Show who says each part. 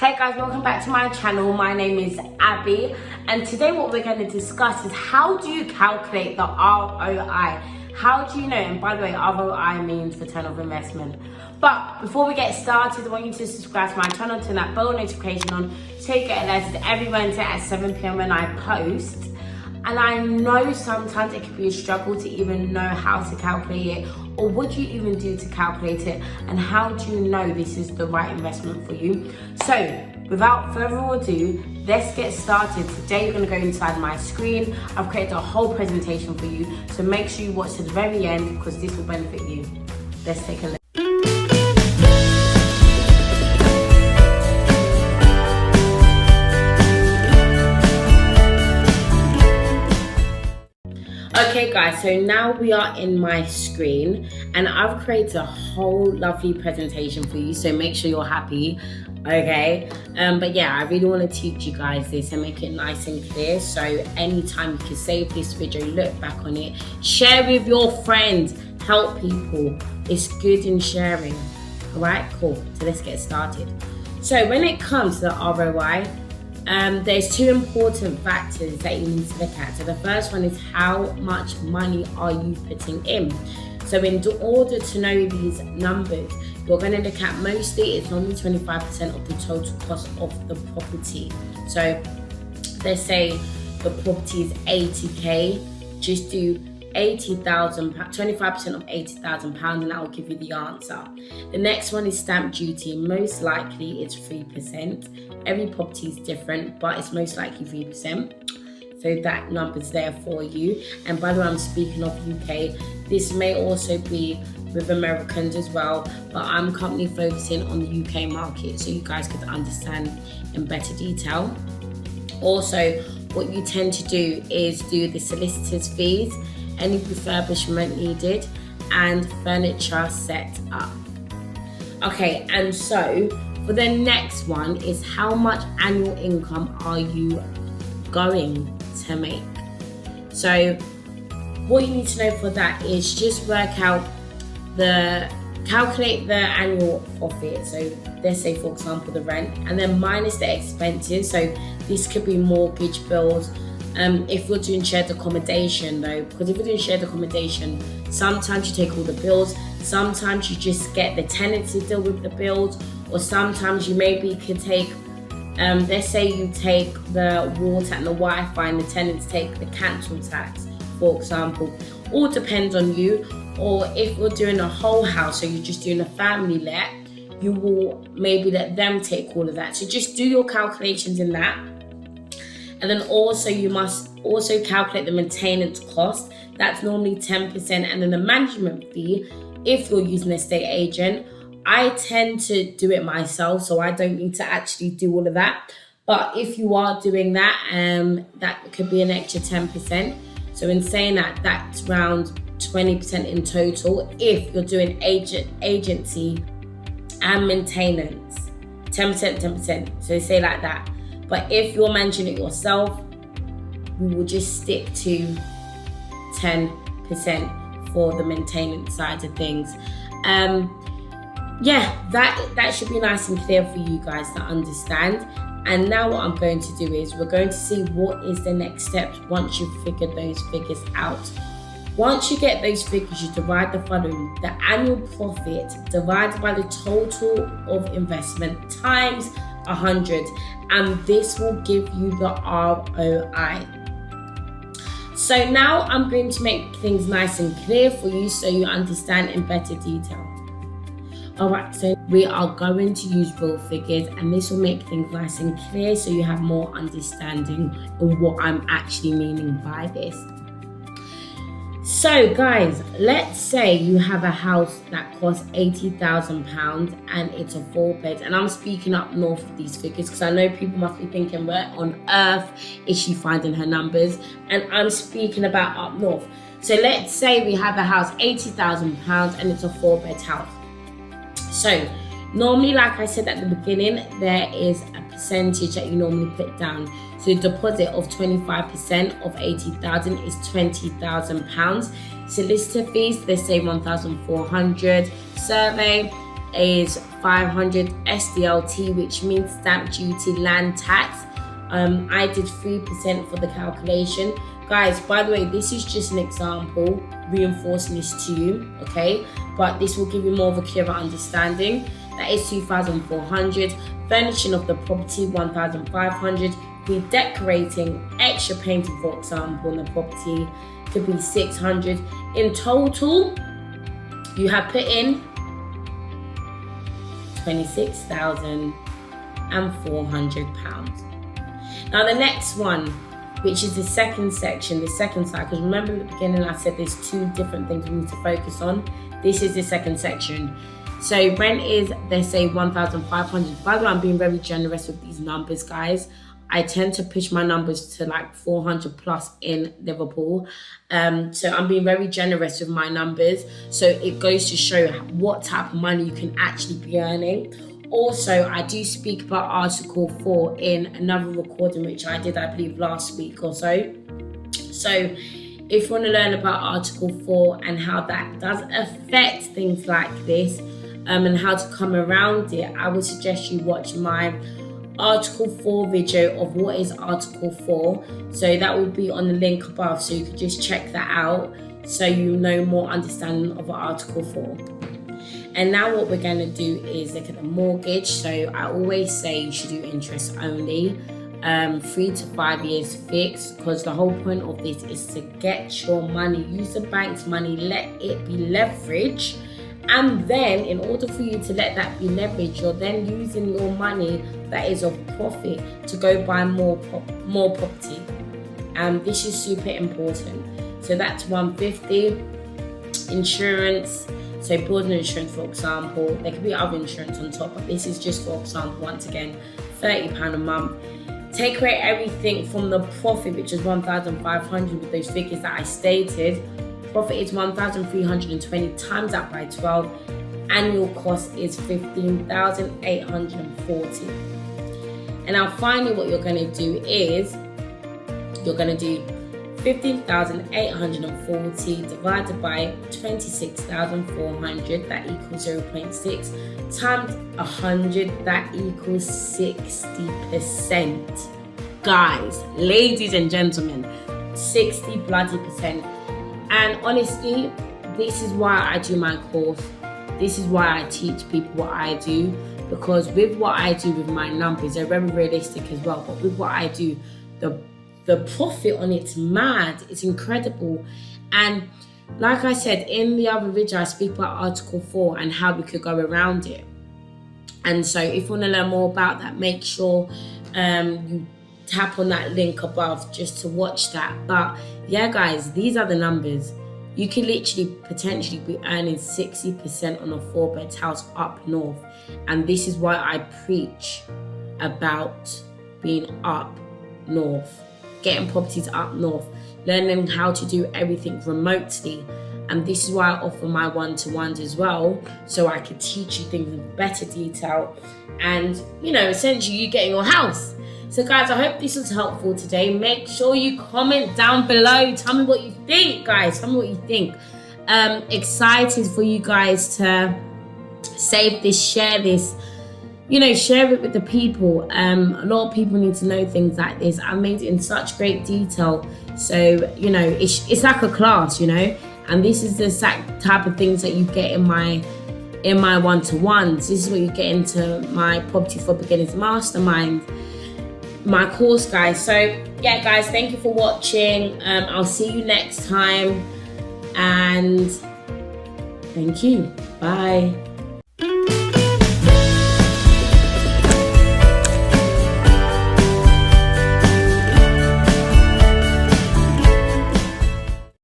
Speaker 1: Hey guys, welcome back to my channel. My name is Abby, and today what we're going to discuss is how do you calculate the ROI? How do you know? And by the way, ROI means return of investment. But before we get started, I want you to subscribe to my channel, turn that bell notification on so you get alerted every Wednesday at 7 p.m. when I post. And I know sometimes it can be a struggle to even know how to calculate it, or what do you even do to calculate it, and how do you know this is the right investment for you? So without further ado, let's get started. Today you're going to go inside my screen. I've created a whole presentation for you, so make sure you watch to the very end because this will benefit you. Let's take a look. Okay guys, so now we are in my screen and I've created a whole lovely presentation for you, so make sure you're happy, okay? But yeah, I really want to teach you guys this and make it nice and clear, so anytime you can save this video, look back on it, share with your friends, help people. It's good in sharing. Alright, cool, so let's get started. So when it comes to the ROI, there's two important factors that you need to look at. So the first one is how much money are you putting in. So in order to know these numbers, you're going to look at mostly it's normally 25% of the total cost of the property. So let's say the property is 80k, just do 80,000, 25% of 80,000 pounds, and that will give you the answer. The next one is stamp duty. Most likely it's 3%. Every property is different, but it's most likely 3%. So that number's there for you. And by the way, I'm speaking of UK. This may also be with Americans as well, but I'm currently focusing on the UK market so you guys could understand in better detail. Also, what you tend to do is do the solicitor's fees, any refurbishment needed, and furniture set up. Okay, and so for the next one is how much annual income are you going to make? So what you need to know for that is just work out calculate the annual profit. So let's say for example the rent, and then minus the expenses. So this could be mortgage bills. If you're doing shared accommodation though, because if you're doing shared accommodation, sometimes you take all the bills, sometimes you just get the tenant to deal with the bills, or sometimes you maybe could take, let's say you take the water and the Wi-Fi and the tenants take the council tax, for example. All depends on you. Or if you're doing a whole house, so you're just doing a family let, you will maybe let them take all of that. So just do your calculations in that. And then also you must also calculate the maintenance cost. That's normally 10%. And then the management fee, if you're using an estate agent, I tend to do it myself, so I don't need to actually do all of that. But if you are doing that, that could be an extra 10%. So in saying that, that's around 20% in total if you're doing agency and maintenance. 10%, 10%. So say like that. But if you're managing it yourself, we will just stick to 10% for the maintenance side of things. Yeah, that should be nice and clear for you guys to understand. And now what I'm going to do is we're going to see what is the next steps once you've figured those figures out. Once you get those figures, you divide the following: the annual profit divided by the total of investment times 100, and this will give you the ROI. So now I'm going to make things nice and clear for you so you understand in better detail. Alright, so we are going to use real figures, and this will make things nice and clear so you have more understanding of what I'm actually meaning by this. So guys, let's say you have a house that costs £80,000 and it's a 4-bed, and I'm speaking up north of these figures because I know people must be thinking, where on earth is she finding her numbers? And I'm speaking about up north. So let's say we have a house, £80,000, and it's a 4-bed house. So normally, like I said at the beginning, there is a percentage that you normally put down. So the deposit of 25% of 80,000 is £20,000. Solicitor fees, let's say 1,400. Survey, is 500 SDLT, which means stamp duty, land tax. I did 3% for the calculation. Guys, by the way, this is just an example, reinforcing this to you, okay? But this will give you more of a clearer understanding. That is 2,400. Furnishing of the property, 1,500. Redecorating, extra painting, for example, on the property could be 600. In total, you have put in £26,400. Now the next one, which is the second section, the second side, because remember at the beginning I said there's two different things we need to focus on. This is the second section. So rent is, they say 1,500. By the way, I'm being very generous with these numbers, guys. I tend to push my numbers to like 400 plus in Liverpool. So I'm being very generous with my numbers. So it goes to show what type of money you can actually be earning. Also, I do speak about Article 4 in another recording, which I did, I believe, last week or so. So if you want to learn about Article 4 and how that does affect things like this, and how to come around it, I would suggest you watch my Article 4 video of what is Article 4. So that will be on the link above, so you can just check that out so you know more understanding of Article 4. And now what we're going to do is look at the mortgage. So I always say you should do interest only, 3 to 5 years fixed, because the whole point of this is to get your money, use the bank's money, let it be leverage. And then in order for you to let that be leverage, you're then using your money that is of profit to go buy more property. And this is super important. So that's 150. Insurance, so building insurance, for example, there could be other insurance on top, but this is just for example, once again, £30 a month. Take away everything from the profit, which is 1,500 with those figures that I stated. Profit is 1,320, times that by 12. Annual cost is 15,840. And now finally what you're going to do is you're going to do 15,840 divided by 26,400, that equals 0.6, times 100, that equals 60%. Guys, ladies and gentlemen, 60 bloody percent. And honestly, this is why I do my course. This is why I teach people what I do, because with what I do with my numbers, they're very realistic as well. But with what I do, the profit on it's mad. It's incredible. And like I said in the other video, I speak about Article 4 and how we could go around it. And so if you want to learn more about that, make sure you tap on that link above just to watch that. But yeah, guys, these are the numbers. You can literally potentially be earning 60% on a 4-bed house up north. And this is why I preach about being up north, getting properties up north, learning how to do everything remotely. And this is why I offer my one-to-ones as well, so I can teach you things in better detail and, you know, essentially you getting your house. So guys, I hope this was helpful today. Make sure you comment down below. Tell me what you think, guys. Tell me what you think. Excited for you guys to save this, share this, you know, share it with the people. A lot of people need to know things like this. I made it in such great detail. So, you know, it's like a class, you know, and this is the exact type of things that you get in my one-to-ones. This is what you get into my Property for Beginners Mastermind, my course, guys. So yeah, guys, thank you for watching. I'll see you next time, and thank you. Bye.